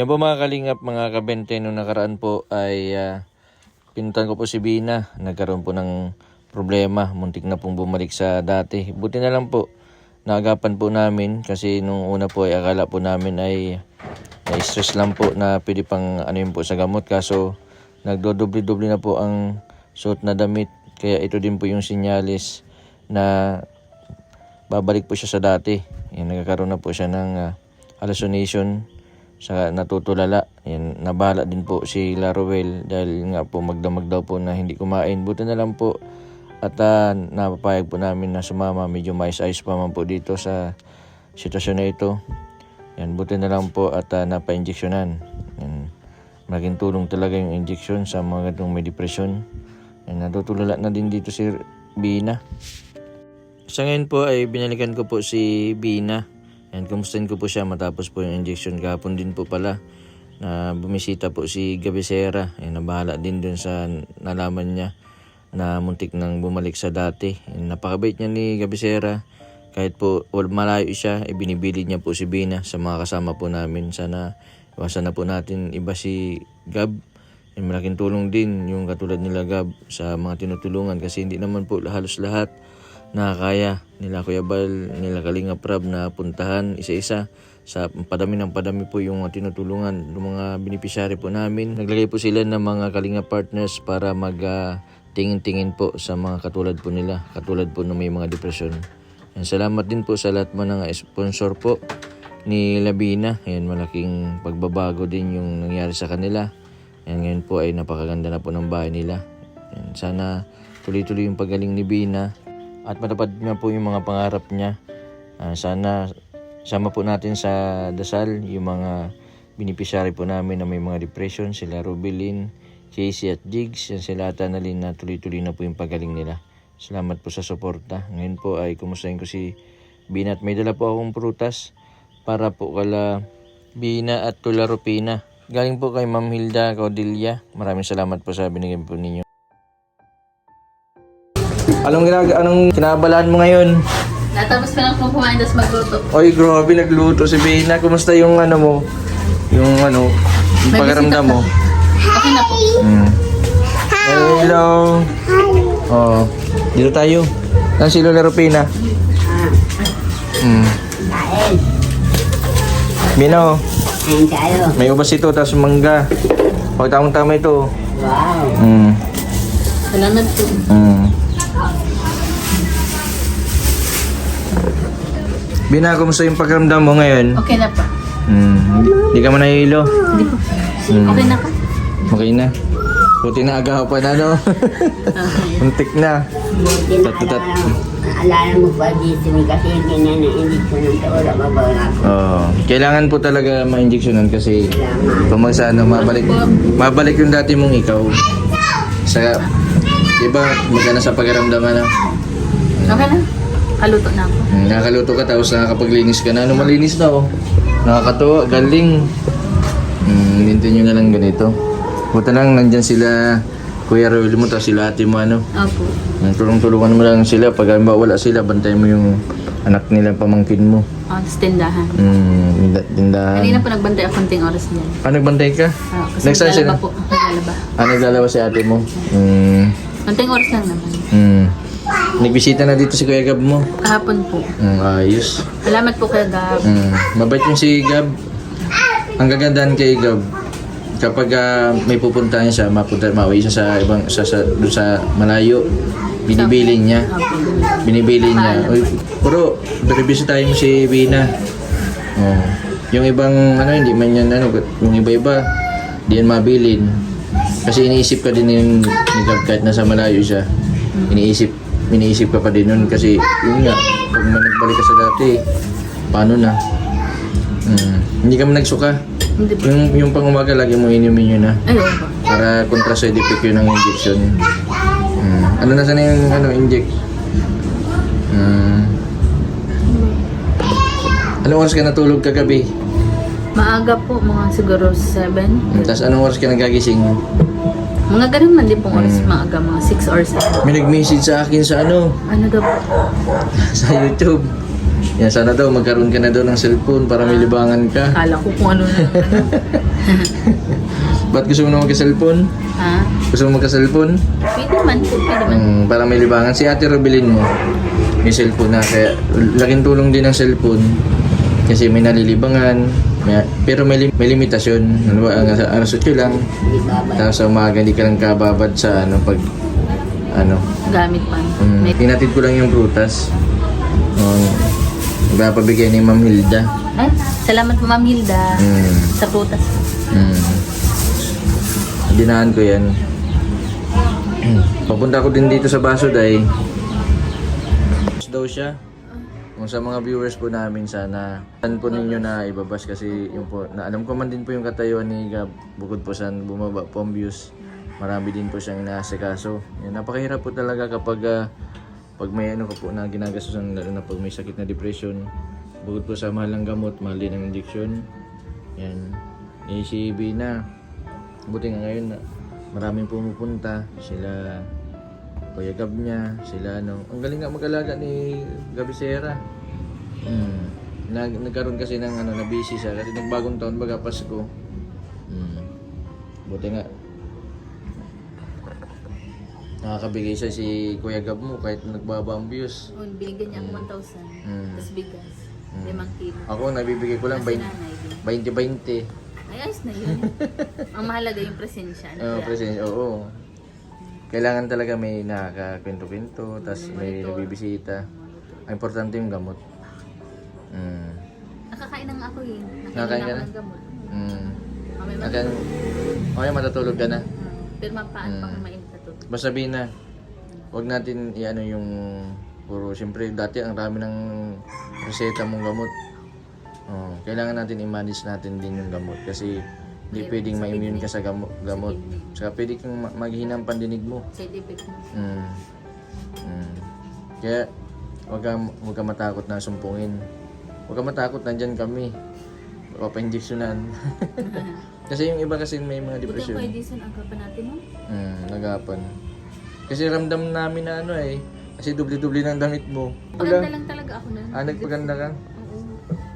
Yan po mga kalingap, mga kabente, nung nakaraan po ay pinuntan ko po si Bina. Nagkaroon po ng problema, muntik na pong bumalik sa dati. Buti na lang po, naagapan po namin kasi nung una po ay akala po namin ay stress lang po na pwede pang ano yun po sa gamot. Kaso nagdodoble-doble na po ang suot na damit. Kaya ito din po yung sinyalis na babalik po siya sa dati. Yan, nagkakaroon na po siya ng hallucination, sa natutulala. Yan, nabahala din po si Laruel dahil nga po magdamag daw po na hindi kumain. Buti na lang po at napapayag po namin na sumama. Medyo mais-ayos pa man po dito sa sitwasyon na ito. Yan, buti na lang po at napa-injeksyonan. Yan, malaking tulong talaga yung injection sa mga ganitong may depression. Yan, natutulala na din dito si Bina. Sa ngayon po ay binalikan ko po si Bina. Yan, kumustahin ko po siya matapos po yung injection. Kahapon din po pala na bumisita po si Gabisera. Yan, nabahala din dun sa nalaman niya na muntik nang bumalik sa dati. Yan, napakabait niya ni Gabisera. Kahit po malayo siya, binibili niya po si Bina sa mga kasama po namin. Sana iwasan na po natin iba si Gab. Yan, malaking tulong din yung katulad nila Gab sa mga tinutulungan kasi hindi naman po halos lahat nakakaya nila Kuya Bal, nila Kalinga Prab na puntahan isa-isa. Sa padami ng padami po yung tinutulungan ng mga beneficiary po namin. Naglagay po sila ng mga Kalinga partners para tingin-tingin po sa mga katulad po nila, katulad po na may mga depression. Yan, salamat din po sa lahat mga sponsor po ni Labina. Yan, malaking pagbabago din yung nangyari sa kanila. Yan, ngayon po ay napakaganda na po ng bahay nila. Yan, sana tuloy-tuloy yung pagaling ni Bina at matupad niya po yung mga pangarap niya. Sana sama po natin sa dasal yung mga beneficiary po namin na may mga depression, sila Rubilin, Casey at Jigs. Yan, sila Tanalin na tuloy-tuloy na po yung pagaling nila. Salamat po sa suporta. Ngayon po ay kumustahin ko si Bina at may dala po akong prutas para po kala Bina at Tula Rupina. Galing po kay Ma'am Hilda Caudilla. Maraming salamat po sa binigay po ninyo. Anong kinabalaan mo ngayon? Natapos ka lang pong kumain, tapos magluto. Oy, grabe, nagluto si Bina. Kumusta yung ano mo? Yung pakiramdam mo? Okay na po. Hello. Oh, dito tayo. Saan si Lola Rupina? Bina, may ubas ito, tapos mangga. Pag tamang-tama ito. Wow. Salamat po. Bina, kumusta yung pakiramdam mo ngayon? Okay na po. Hindi ka man nahihilo? Hindi po. Okay na po. Okay na. Buti na agaw pa na, no? Muntik na. Alala mo pa dito kasi ganyan na hindi ko nang wala mabawala ko. Kailangan po talaga ma-injectionan kasi kung mabalik yung dati mong ikaw. Sa, diba, magana sa pakiramdam na. Okay na. Kaluto na ako. Nakakaluto ka tapos nakakapaglinis ka na. Ano, malinis na, oh. Nakakatuwa, galing. Hinintay nyo na lang ganito. Buta lang, nandyan sila, Kuya Roel mo, tapos sila ate mo, ano. Opo. Tulong-tulungan mo lang sila. Pag wala sila, bantay mo yung anak nila, pamangkin mo. Sa tindahan. Tindahan. Kanina po nagbantay ako konting oras niyan. Nagbantay ka? Kasi Next time naglalaba po. Naglalaba. Naglalaba si ate mo? Konting oras lang naman. Nagbisita na dito si Kuya Gab mo? Kahapon po. Ayos. Salamat po kay Gab. Mabait yung si Gab. Ang gagandahan kay Gab, kapag may pupuntahan siya, mauwi siya sa ibang doon sa malayo, binibili niya. Binibili niya. Pero bibisitahin mo si Bina. Yung ibang hindi man yan yung iba-iba, di yan mabilin. Kasi iniisip ka din ni Gab kahit nasa malayo siya. Iniisip ka pa din nun kasi yun nga, pag nagbalik ka sa dati, paano na? Hindi ka man nagsuka. Hindi po. Yung pang umaga, lagi mo inumin yun, ha? Ayun po. Para kontra side effect yun ng injection. Ano na sana yung inject? Anong oras ka natulog kagabi? Maaga po, mga siguro 7. Tapos anong oras ka nagagising? Mga ganun man din pong oras, maaga, mga 6 or 7. May nag-message sa akin sa Ano daw po? sa YouTube. Yan, sana daw magkaroon ka na daw ng cellphone para may libangan ka. Kala ko kung ano na. Ba't gusto mo na magka-cellphone? Ha? Gusto mo magka-cellphone? Pwede man po, pwede man. Para may libangan. Si Ate Robilin mo, may cellphone na. Kaya laking tulong din ng cellphone. Kasi may nalilibangan. Pero may limitasyon. Ano ba, ang alas 8 lang. Hindi babay. Tapos sa umaga, hindi ka lang kababad sa pag Gamit man. May Tinatid ko lang yung prutas. Nagpapabigay ni Ma'am Hilda. Ay, salamat po Ma'am Hilda sa prutas. Dinaan ko yan. Papunta ko din dito sa Basod ay daw siya. Kung sa mga viewers po namin, sana saan po ninyo na ibabas kasi yung po, na alam ko man din po yung katayuan ni Gab, bukod po sa bumaba po ang views, marami din po siyang inaasikaso. Yan, napakahirap po talaga kapag pag may ano ka po na ginagastusan, lalo na pag may sakit na depression, bukod po sa mahal ng gamot, mahal din ng injection. Yan, si Bina, buti nga ngayon na maraming pumupunta, sila Kuya Gab niya, sila ang galing nga mag-alaga ni Gabi Sierra. Nagkaroon kasi ng na busy siya kasi nagbagong taon baga Pasko. Buti nga nakakabigay siya si Kuya Gab mo kahit nagbaba ang views. Oh, binigyan niya ako 1,000. Tapos bigas. 5 kilo. Ako nabibigay ko lang Kasi nanay din. 20-20. Ay, ayos na yun. Ang mahalaga yung presensya. Present, oo. Kailangan talaga may nakakakwento-kwento, tapos may nagbibisita. Ang importante yung gamot. Nakakain na nga ako eh. Nakakain ka ako na? ng gamot. Mm. Okay, Okay, matutulog ka na. pero mapaan pa kung mainit na to. Basta sabihin na, huwag natin iano yung puro, siyempre dati ang dami ng reseta mong gamot. Kailangan natin i-manage natin din yung gamot kasi hindi pwedeng ma-immune ka sa gamot. Saka pwede kang maghina ang pandinig mo. Side effect mo. Kaya huwag ka matakot na sumpungin. Huwag ka matakot, nandyan kami. Papa-injectionan. Kasi yung iba kasi may mga Buti depression. ko Edison, ang kapan natin mo. Nagapan. Kasi ramdam namin na kasi dubli-dubli ng damit mo. Paganda lang talaga ako na. Nagpaganda ka? Oo.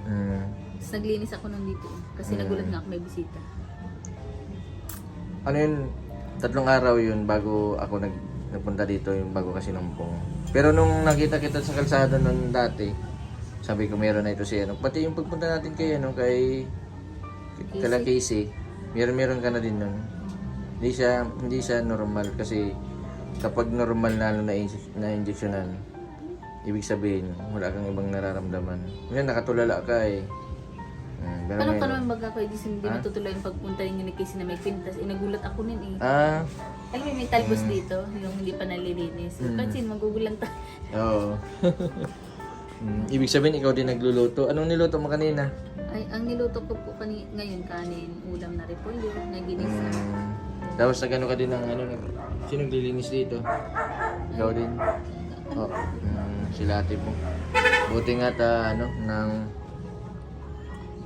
Mm. Tapos naglinis ako nung dito. Kasi nagulat nga ako may bisita. Ano yun? 3 araw yun bago ako nagpunta dito, yung bago kasi numpong. Pero nung nakita kita sa kalsada nung dati, sabi ko meron na ito si pati yung pagpunta natin kay kala Casey, meron ka na din nun. Hindi siya normal kasi kapag normal na injectionan, ibig sabihin wala kang ibang nararamdaman. Ngayon nakatulala ka eh. Pero Paano ngayon, pa naman baga ko Edison, hindi matutuloy yung pagpunta ninyo ni Casey na may pintas. Nagulat ako nun eh. Alam mo, may talbos dito, yung hindi pa nalilinis. Pansin, magugulang tayo. Oo. Ibig sabihin ikaw din nagluluto. Anong niluto mo kanina? Ay, ang niluto ko po ngayon kanin, ulam na repolyo, na ginisa. Tapos nagano ka din ng sino naglilinis dito? Ikaw din? Oh, sila ate mo. Buti nga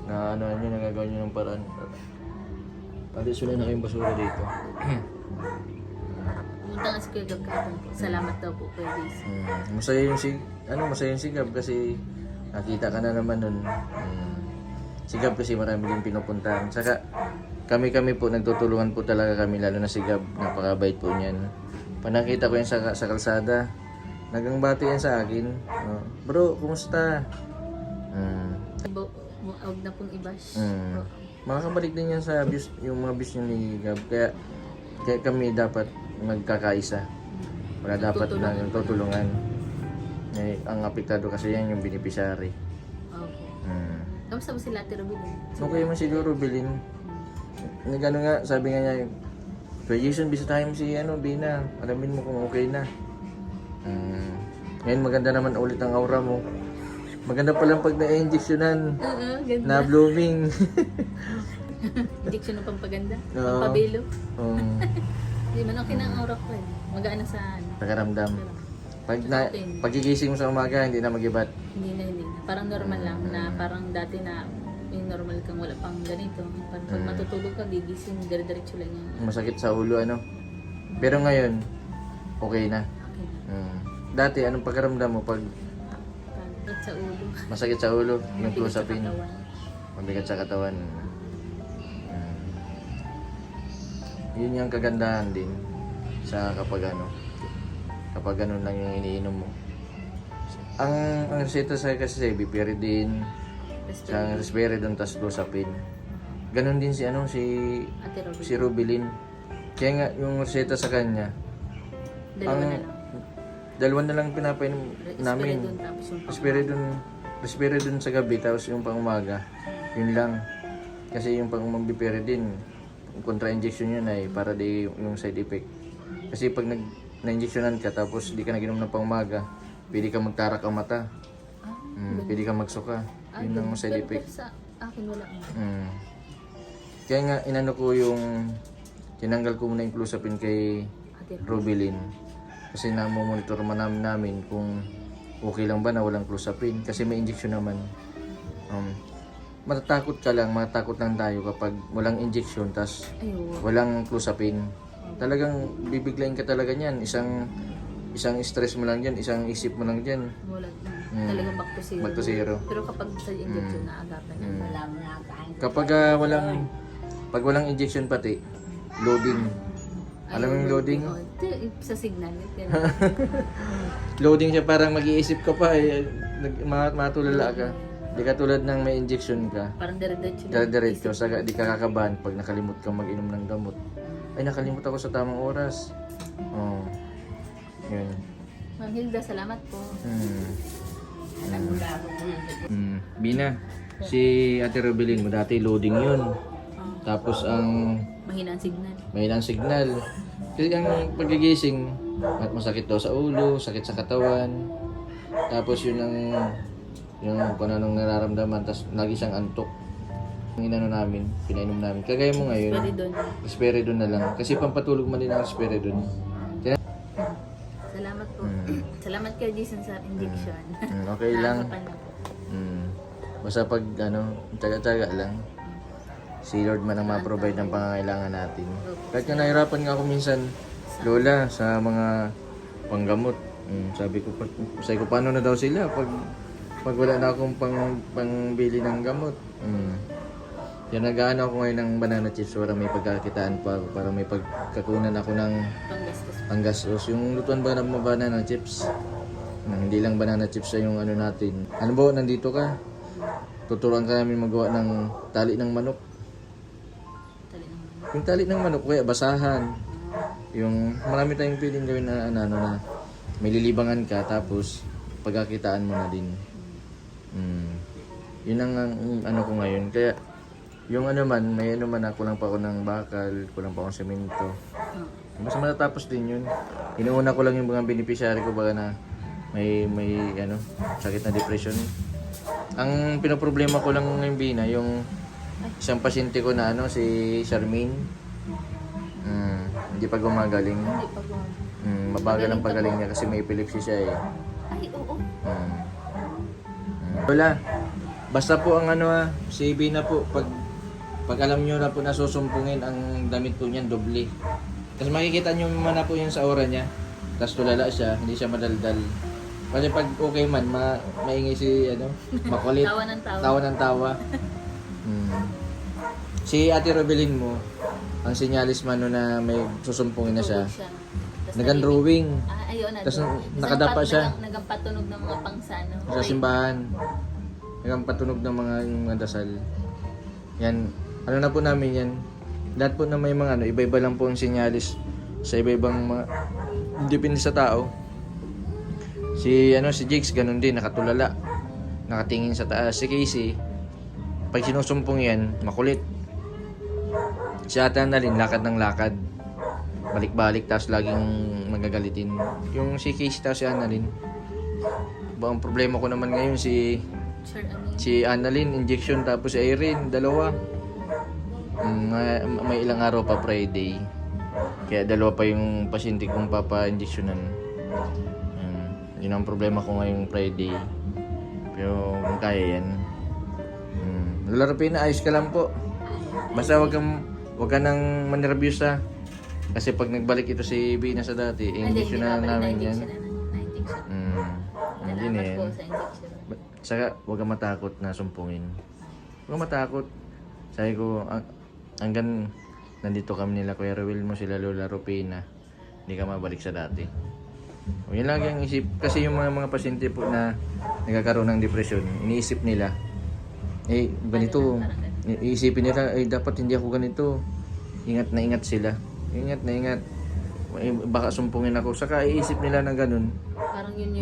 nagagawa nyo ng paraan. Additional na kayong basura dito. Pumunta nga si Kuya Gab kahapon po. Salamat daw po Kuya Daisy. Masaya yung si Gab kasi nakita ka na naman nun. Si Gab kasi marami din pinupuntahan. Saka kami po nagtutulungan po talaga kami, lalo na si Gab, napakabait po niyan. Panakita ko yan sa kalsada, nagangbati yan sa akin. Bro, kumusta? Huwag na pong i-bash. Makakabalik din yan sa abuse, yung mga abuse niya ni Gab. Kaya kami dapat magkakaisa. Wala dapat na yung tutulungan. Ang apektado kasi yan yung beneficiary. Okay. Kamusta mo sila Ate Rubilin? Okay man si Rubilin. Nagano nga, sabi nga niya, Kuya Jason, bisitahin mo si Bina. Alamin mo kung okay na. Ngayon maganda naman ulit ang aura mo. Maganda palang pag na-injectionan. Ganda. Na blooming. Injection ng pampaganda. Oo. Pampabilo. Hindi man okay na ang aura ko eh. Magaan na sa Pagkaramdam. Pagkigising mo sa umaga, hindi na mag-ibat. Hindi na. Parang normal lang na parang dati na yung normal kang wala pang ganito. Parang pag matutulog ka, gigising, dire-diretso lang yan. Masakit sa ulo, Pero ngayon, okay na. Okay. Dati, anong pagkaramdam mo pag Masakit sa ulo. Masakit sa ulo, yung Mabigat sa clozapine. katawan. Mabigat sa katawan. Yun yung kagandahan din sa kapag ganun lang yung iniinom mo. Ang reseta sa kasi Bipiridin, sa Risperidone, tas clozapine. Ganon din si Ate Robin. si Rubilin. Kaya nga yung reseta sa kanya, Dalawa na lang. dalawa na lang pinapainom namin. Risperidone, tapos yung Risperidone sa gabi, tapos yung pang umaga. Yun lang. Kasi yung pang Bipiridin, kontra-injection yun ay para di yung side effect. Kasi pag na-injectionan ka tapos di ka naginom ng pang umaga, pwede ka magtarak ang mata. Pwede ka magsuka. Yun ang side effect. Pero sa akin wala. Kaya nga inano ko yung tinanggal ko muna yung clozapine kay Ate Rubilin. Kasi namomonitor namin kung okay lang ba na walang clozapine. Kasi may injection naman. Matatakot lang tayo kapag walang injection tas Ayun. walang clozapine. Talagang bibiglayin ka talaga niyan. Isang stress mo lang diyan, isang isip mo lang diyan. Wala. Talagang back to zero. Back to zero. Pero kapag sa injection na agapan na. Wala mo na kain. Kapag pag walang injection pati, loading. Alam mo yung loading? Oh, sa signal. Loading siya, parang mag-iisip ka pa matulala ka. Di ka tulad ng may injection ka. Parang dire-diretso. Diretso, di ka kakabahan pag nakalimut ka mag-inom ng gamot. Ay, nakalimut ako sa tamang oras. Oh. Yun. Ma'am Hilda, salamat po. Bina, si Ate Rubilin mo dati loading yun. Tapos Mahina ang signal. may ilang signal. Kasi ang pagigising, masakit daw sa ulo, sakit sa katawan. Tapos yun yung kung anong nararamdaman, tapos lagi siyang antok. Ang pinainom namin. Kagaya mo ngayon, Pwede doon. Risperidone na lang. Kasi pampatulog man din ang Risperidone. Salamat po. Salamat kay Jason sa injection. Okay lang. Nakakapan na po. Basta pag tsaga-tsaga lang. Si Lord man ang ma-provide ng pangangailangan natin. Kahit nga nahirapan nga ako minsan, Lola, sa mga panggamot. Sabi ko, paano na daw sila pag wala na akong pangbili ng gamot. Yan, nag-aano ako ngayon ng banana chips para may pagkakitaan pa ako, para may pagkakunan ako ng Panggastos. panggastos. Yung lutuan ba ng mga banana chips? Hindi lang banana chips sa yung natin. Ano ba, nandito ka? Tuturuan ka namin magawa ng tali ng manok. Yung tali ng manok, kaya basahan. Yung marami tayong pwedeng gawin na may lilibangan ka tapos pagkakitaan mo na din. Yun ang ano ko ngayon. Kaya yung may kulang pa ako ng bakal, kulang pa akong semento. Basta matatapos din yun. Inuuna ko lang yung mga beneficiary ko baka na may sakit na depression. Ang pinoproblema ko lang ngayon, Bina, yung isang pasyente ko na si Charmaine. Hindi pa gumagaling. Hindi pa po. Mabagal ang pagaling niya kasi may epilepsy siya eh. Ay, oo. Wala. Basta po ang si Bina po, pag alam nyo na po na susumpungin, ang damit po niyan doble. Tapos makikita nyo man na po yun sa aura niya. Tapos tulala siya, hindi siya madaldal. Kasi pag okay man, maingay si makulit. Tawa ng tawa. Tawa ng tawa. Si Ate Rubilin mo, ang sinyalis man na may susumpungin na siya. Nag-drawing. Ayun na. Tapos nakadapa siya. Nagampatunog ng mga pangsano. Sa simbahan. Nagpatunog ng mga dasal. Yan. Ano na po namin yan. Lahat po na may mga iba-iba lang po ang sinyalis sa iba-ibang mga depende sa tao. Si Jakes ganun din, nakatulala. Nakatingin sa taas. Si Casey, pag sinusumpong yan, makulit. Si Ate Annalyn, lakad ng lakad. Balik-balik, tapos laging magagalitin. Yung si Casey tapos si Annalyn. Ang problema ko naman ngayon Sir, ano yun? si Annalyn, injection, tapos si Irene, dalawa. May ilang araw pa Friday. Kaya dalawa pa yung pasyente kong papa-injectionan. Yun ang problema ko ngayong Friday. Pero kung kaya yan. Lola Rapina, ayos ka lang po. Basta wag ka nang manervyos ha. Kasi pag nagbalik ito si Bina sa dati, injection na namin yan. Na-injection. Hindi Salamat na yan. po sa injection. Saka, huwag kang matakot na sumpungin. Huwag kang matakot. Sabi ko, hanggang nandito kami nila, Kuya Ruel mo, sila Lola Rupina, hindi ka mabalik sa dati. O, yun lagi ang isip. Kasi yung mga pasyente po na nagkakaroon ng depresyon, iniisip nila, ganito, iisipin nila, dapat hindi ako ganito. Ingat na ingat sila. Ingat na ingat. Baka sumpungin ako. Saka iisip nila na ganun. Parang yun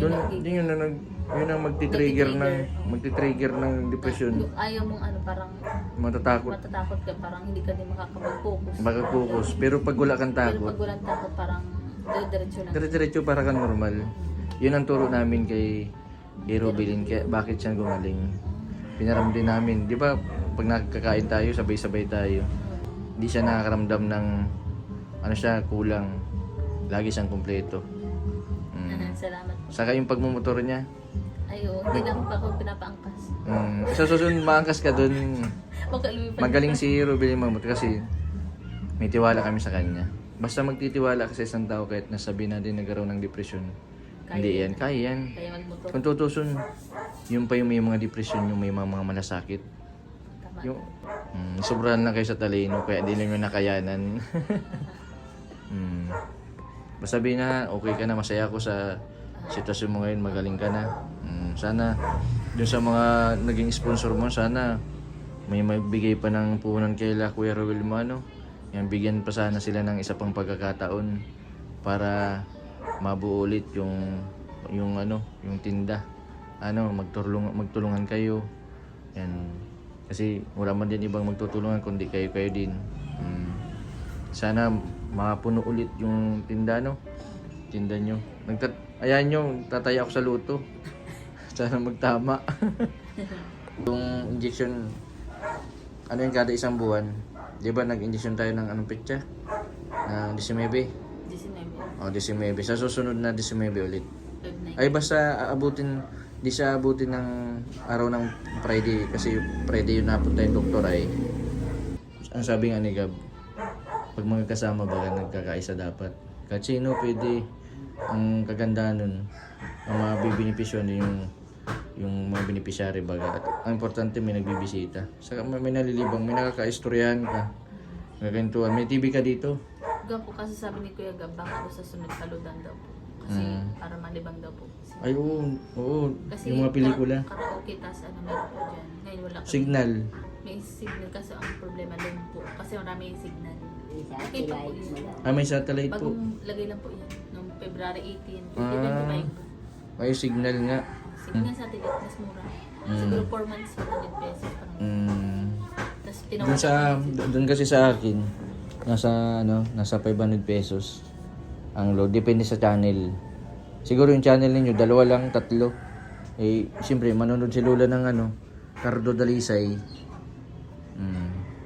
Yun ang magti-trigger ng depression. Yung ayaw mong parang Matatakot. ka, parang hindi ka din makakapag-focus. Baka focus. Pero pag wala kang Pero takot, pag walang takot, parang diretso lang. diretso para kang normal. Yun ang turo namin kay Robilin. Kaya bakit siya gumaling? Pinaram din namin. Di ba, pag nakakain tayo, sabay-sabay tayo. Hindi siya nakakaramdam ng kulang. Lagi siyang kumpleto. Salamat. Saka yung pagmumotor niya, Hindi lang pa ako pinapaangkas. sa susunod maangkas ka dun. Baka lumipad. Magaling si Robilin Mamut kasi may tiwala kami sa kanya. Basta magtitiwala ka sa isang tao kahit nasabi na din nagkaroon ng depression. Hindi yan, kaya yan. Kaya magmotor. Kung tutusun, yung pa yung may mga depression, yung may mga malasakit. Tama. Yung sobrahan lang kayo sa talino kaya di lang yung nakayanan. Basta sabihin na okay ka na, masaya ako sa sitwasyon mo ngayon, magaling ka na. Sana dun sa mga naging sponsor mo, sana may magbigay pa ng puhunan kay Kuya Ruel mo, yan, bigyan pa sana sila ng isa pang pagkakataon para mabuo ulit yung tinda. Magtulungan kayo. Yan. Kasi wala man din ibang magtutulungan kundi kayo din. Sana mapuno ulit yung tinda nyo. Ayan nyo, tataya ako sa luto. Sana magtama. Yung injection, yung kada isang buwan. Di ba nag-injection tayo ng anong petsa? Ng 19. 19. O, 19. Sa susunod na 19 ulit. 5-9. Ay basta di siya abutin ng araw ng Friday. Kasi Friday yung napunta yung doktor ay. Ang sabi nga ni Gab, pag magkasama ba nagkakaisa dapat. Kahit sino pwede. Ang kagandahan nun, ang mga bibinipisyon yung mga beneficiary baga. At ang importante may nagbibisita. Saka may nalilibang, may nakakaistoryahan ka. Gagantuan. May TV ka dito? Gapo kasi sabi ni Kuya Gab, baka ako sa sunod paludan daw po. Kasi para malibang daw po. Ay oo. Kasi Yung mga pelikula. Karaoke, tas meron po dyan. Ngayon wala kami. Signal. May signal kasi ang problema doon po. Kasi marami yung signal. Okay pa po yun. May satellite po. Bagong lagay lang po yan. Noong February 18. 2025. May signal nga. Signal sa tilit, mas mura. Siguro 4 months, 100 pesos. Tapos Doon kasi sa akin, nasa 500 pesos ang load. Depende sa channel. Siguro yung channel ninyo, 2 lang, 3. Siyempre, manonood si Lola ng Cardo Dalisay.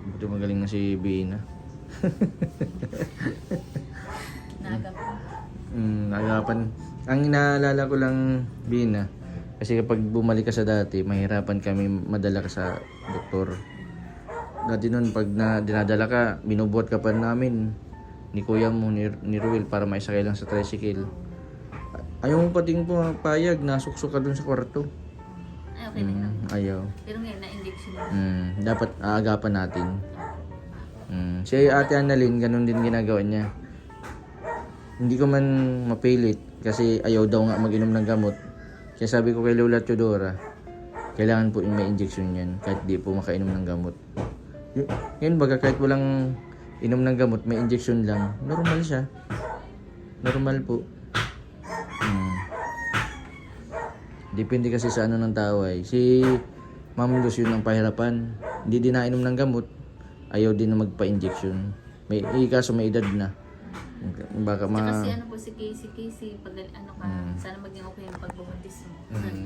Buti magaling na si Bina. Nagapan. Ang inaalala ko lang, Bina, kasi kapag bumalik ka sa dati, mahirapan kami madala ka sa doktor. Dati nun, pag dinadala ka, binubuhat ka pa namin ni kuya mo, ni Ruel, para maisakay lang sa tricycle. Ayaw mo pating payag, nasuksok ka dun sa kwarto. Ay, okay na yun. Ayaw. Pero ngayon, na-injection na. Dapat aagapan natin. Si Ate Annalyn, ganun din ginagawa niya. Hindi ko man mapilit kasi ayaw daw nga mag-inom ng gamot. Kaya sabi ko kay Lola Teodora, kailangan po may injection yan kahit di po makainom ng gamot. Yun baga kahit walang inom ng gamot, may injection lang, normal siya. Normal po. Depende kasi sa ng tao ay. Si Ma'am Luz yun ang pahirapan. Hindi din nainom ng gamot, ayaw din na magpa-injection. Kaso may edad na. Baka Kasi po si Casey, pag sana maging okay yung pagbubuntis mo.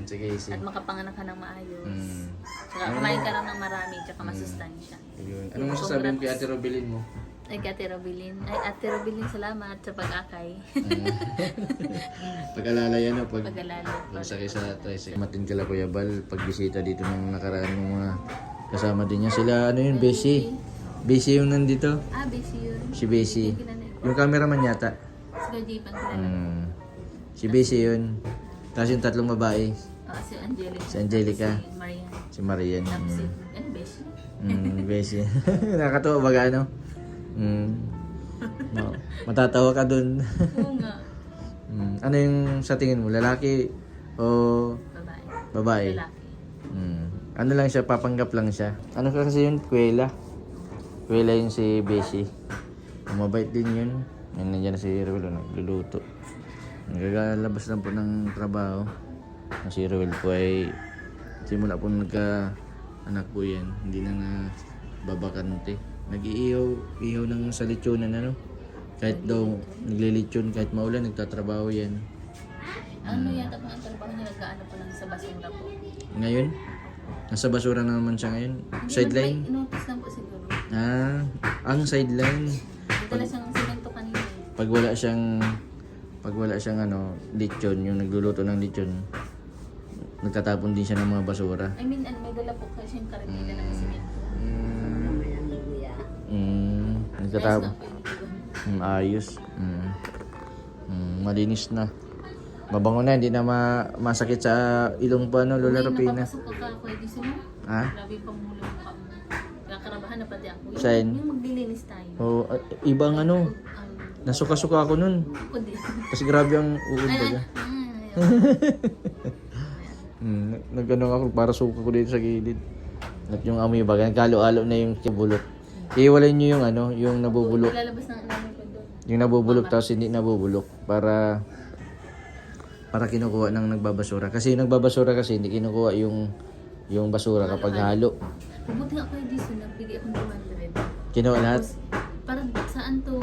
Sige, sige. At makapanganak ka ng maayos. Tsaka kumain ka lang ng marami, tsaka masustansya. Ayun. Anong masasabi mo kay Ate Robilin mo? Ay, Ate Robilin, salamat sa pag-akay. Pag-alala yan o Pag-alala. pagsakay sa tricycle. Matin kala Kuya Bal, pagbisita dito ng nakaraan ng mga kasama din niya. Sila, Bessie. Bessie yung nandito. Busy yun. Si Bessie. Yung cameraman yata. Si Gajipan kilala. Si Bessie yun. Tapos yung 3 babae. Si Angelica. Si Angelica. Si Marian. Si Marian. Tapos si, ano, Beshi? Beshi. Nakakatawa ba ano? No. Matatawa ka dun. Oo nga. Ano yung sa tingin mo? Lalaki o Babae. babae? Lalaki. Ano lang siya? Papanggap lang siya. Ano kasi yun? Kuwela. Kuwela yun si Beshi. Mabait din yun. Yan, nandiyan na si Ruel, nagluluto. Nagagalabas lang po ng trabaho. Si Ruel po ay simula po nagka-anak po yan. Hindi na babakante. Nag-iihaw ng sa lechonan, ano? Kahit daw naglilitsyon, kahit maulan, nagtatrabaho yan. Ano yata po ang trabaho niya, nag-ano po lang sa basura po. Ngayon? Nasa basura na naman siya ngayon. Sideline? Inotis lang po siguro. Ang sideline. Dito na siyang simento kanina. Pag wala siyang lechon, yung nagluluto ng lechon, nagtatapon din siya ng mga basura. I mean, may dala po kasi yung karatila ng simento. Nagtatapon. Ayos na po yung tugon. Ayos. Malinis na. Mabango na, hindi na masakit sa ilong pa, Lola Rupina. Napapasok ka ako, di sino? Ha? Grabe pang mulo mo ka mo. Kakarabahan na pati ako. Saan? Yung maglilinis tayo. Ibang nasuka-suka ako nun. Ako din. Kasi grabe ang uod baga. Nagano ako, para suka ko dito sa gilid. At yung amoy baga, nagkalo-alo na yung bulok. Iwalay nyo yung yung nabubulok. Lalabas ng namin ko doon. Yung nabubulok tapos hindi nabubulok para kinukuha ng nagbabasura. Kasi yung nagbabasura kasi hindi kinukuha yung basura kapag halo. Mabuti nga kayo dito, nagbigay akong 200. Kinuha lahat? Para saan to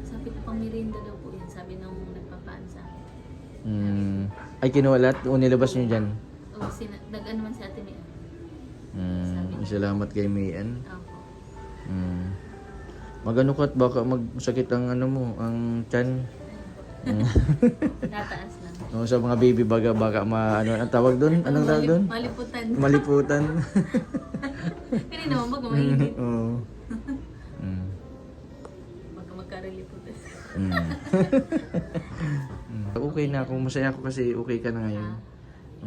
sabi ko pang merienda daw po yan, sabi nung nagpapaan sa akin. Ay kinuha lahat? O nilabas nyo dyan? O, nag-ano man si ate Mia. Salamat kay Mian. Ako. Magano ka at baka magsakit ang ang tiyan. Tataas lang. Sa mga baby baka ang tawag doon? Anong tawag doon? Maliputan. Maliputan. Kaya naman magmahigit. Oo. Magkareliputan. Okay na ako. Masaya ako kasi okay ka na ngayon.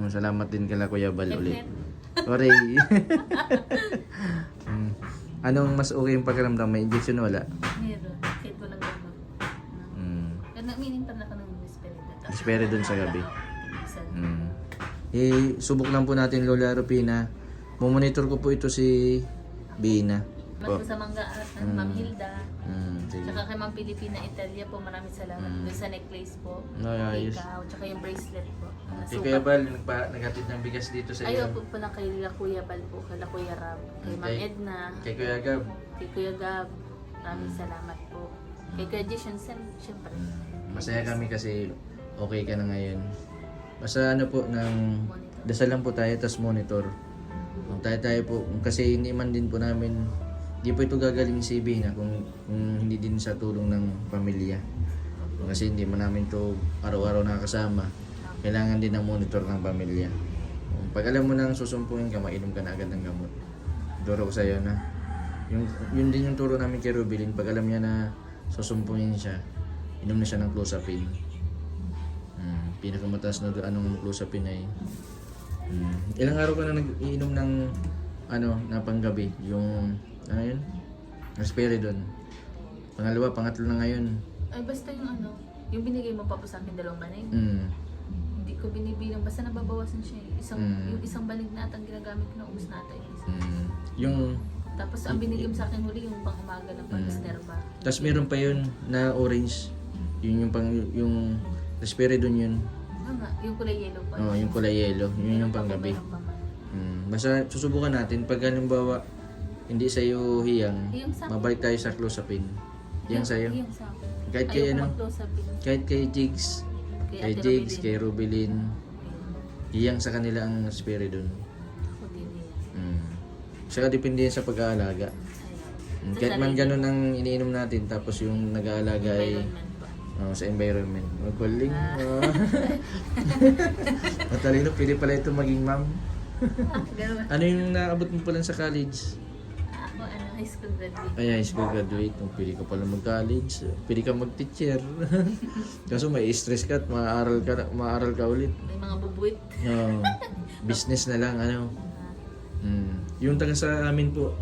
Salamat din kala Kuya Bal ulit. Oray. Anong mas okay yung pakiramdam? May injection wala? Meron. Kahit walang gamot. Meaning pa na ka ng Risperidon. Risperidon sa gabi. Isa. Subok lang po natin Lola Rupina. Mumonitor ko po ito si Bina. Mas sa Mangga at Ma'am Hilda. Sige. Tsaka kay Ma'am Pilipina Italia po, maraming salamat. Doon sa necklace po. Ayos. Ikaw, tsaka yung bracelet po. Kay Kuya Bal, naghatid ng bigas dito sa Ayaw iyo. po pala kay Kuya Bal po, kay Kuya Rab, kay Ma'am Okay. Edna, Kay Kuya Gab. kay Kuya Gab. Maraming salamat po. Kay Kuya Jason, syempre. Masaya kami kasi okay ka na ngayon. Basta po Monitor. dasal lang po tayo tas monitor. Tayo po kasi hindi man din po namin di po ito gagaling si Bina kung hindi din sa tulong ng pamilya. Kasi hindi man namin to araw-araw nakakasama. Kailangan din ng monitor ng pamilya. Pag alam mo nang susumpungin ka, mainom ka na agad ng gamot. Turo ko sa'yo na. Yun din yung turo namin kay Rubilin. Pag alam niya na susumpungin siya, inom na siya ng clozapine. Pinakamataas na anong clozapine ay ilang araw ka na nag-iinom ng na panggabi, yung yun? Risperidon. Pangatlo na ngayon. Ay, basta yung binigay mo pa po sa akin 2 banig. Hindi ko binibilang, basta nababawasan siya. Yung isang banig na at ang ginagamit ko na ubus na ata yung isa. Tapos ang binigay mo sa akin huli yung pang umaga ng pang-Minerva. Tapos meron pa yun na orange. Yun yung Risperidon yun. Yung kulay yellow pa. Yung kulay yellow. Yun yung panggabi. Meron pa man. Basta susubukan natin. Pag halimbawa, hindi sa'yo hiyang, Yung sa akin. mabalik tayo sa clozapine. Yang sa'yo. Yung sa akin. Kahit kay kahit kay Jigs, kay Rubilin, hiyang sa kanila ang Risperidon. Ako din yan. Saka depende yan sa pag-aalaga. Ayaw. Kahit man ganun ang iniinom natin, tapos yung nag-aalaga ay Environment po. sa environment. Magaling. Matalino, pili pala ito maging ma'am. Ganun. Ano yung naabot mo pala sa college? Ako high school graduate. Ay, high school graduate. Kung pwede ka pala mag-college, pwede ka mag-teacher. Kaso may stress ka at maaral ka ulit. May mga bubuit. No, business na lang, ano. Yung taga sa amin po,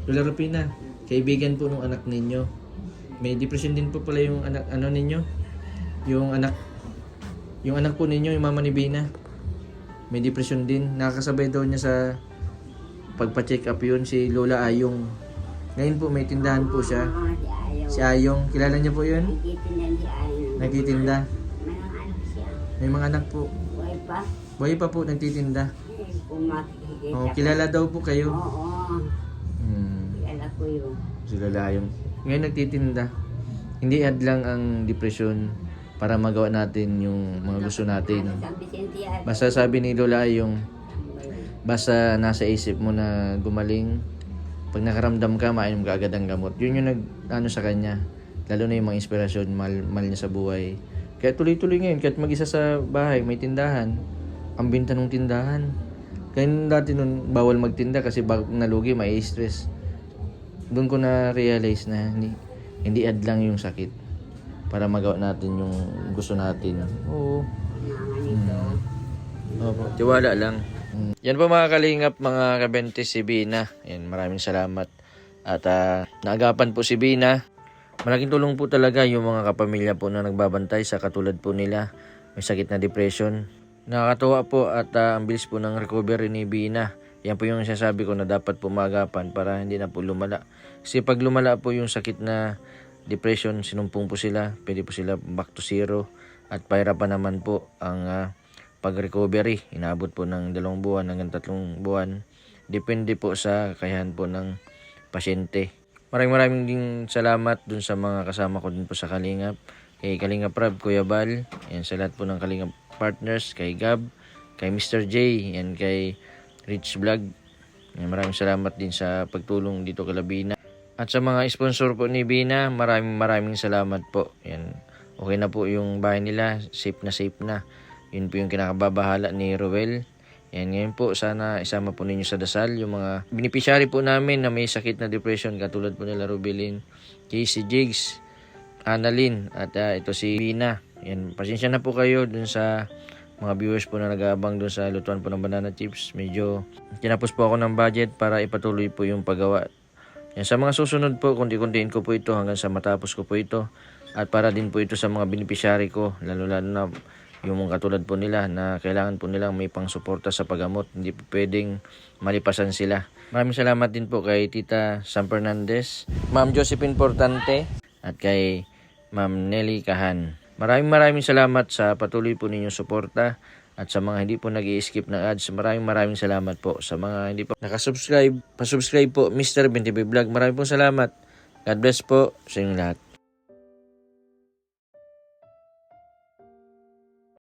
Lola Rupina, kaibigan po ng anak ninyo. May depression din po pala yung anak, ano ninyo? Yung anak po ninyo, yung mama ni Bina. May depression din. Nakakasabay daw niya sa pagpa-check up yun, si Lola Ayong. Ngayon po, may tindahan po siya. Si Ayong, kilala niyo po yun? Nagtitinda. May mga anak po. Buhay pa po, nagtitinda. Oh, kilala daw po kayo. Oo. Kilala ko yun. Si Lola Ayong. Ngayon nagtitinda. Hindi hadlang ang depression para magawa natin yung mga gusto natin. San Vicente ay Basta sabi ni Lola Ayong, basta nasa isip mo na gumaling, pag nakaramdam ka, mainom ka agad ang gamot. Yun yung ano sa kanya. Lalo na yung mga inspirasyon, mahal niya sa buhay. Kaya tuloy-tuloy ngayon, kahit mag-isa sa bahay, may tindahan. Ang binta ng tindahan. Kaya dati nun, bawal magtinda kasi bago nalugi, may stress. Doon ko na-realize na hindi hadlang yung sakit para magawa natin yung gusto natin. Oo. Opo, tiwala lang. Yan po mga kalingap, mga kabente, si Bina. Yan, maraming salamat. At naagapan po si Bina. Malaking tulong po talaga yung mga kapamilya po na nagbabantay sa katulad po nila. May sakit na depression. Nakakatuwa po at ang bilis po ng recovery ni Bina. Yan po yung sinasabi ko na dapat po maagapan para hindi na po lumala. Kasi pag lumala po yung sakit na depression, sinumpong po sila. Pwede po sila back to zero. At pahirapan naman po ang pag-recovery. Inaabot po ng 2 buwan hanggang 3 buwan. Depende po sa kakayahan po ng pasyente. Maraming din salamat dun sa mga kasama ko din po sa Kalingap. Kay Kalingap Rab, Kuya Bal. Yan sa lahat po ng Kalingap partners. Kay Gab, kay Mr. J, yan kay Rich Vlog. Yan, maraming salamat din sa pagtulong dito kay Bina. At sa mga sponsor po ni Bina, maraming salamat po. Yan, okay na po yung bahay nila. Safe na. Yun po yung kinakababahala ni Ruel. Yan, ngayon po, sana isama po ninyo sa dasal yung mga beneficiary po namin na may sakit na depression katulad po nila Rubelin, Casey Jigs, Annalyn, at ito si Bina. Yan, pasensya na po kayo dun sa mga viewers po na nag-aabang dun sa lutuan po ng banana chips. Medyo kinapos po ako ng budget para ipatuloy po yung paggawa. Yan, sa mga susunod po, kunti-kuntiin ko po ito hanggang sa matapos ko po ito. At para din po ito sa mga beneficiary ko, lalo-lalo na yung mga katulad po nila na kailangan po nilang may pang-suporta sa paggamot. Hindi po pwedeng malipasan sila. Maraming salamat din po kay Tita Sam Fernandez, Ma'am Josephine Portante, at kay Ma'am Nelly Kahan. Maraming salamat sa patuloy po ninyong suporta. At sa mga hindi po nag-i-skip ng ads, maraming salamat po. Sa mga hindi po nakasubscribe, pasubscribe po Mr. 20 Vlog. Maraming po salamat. God bless po sa inyong lahat.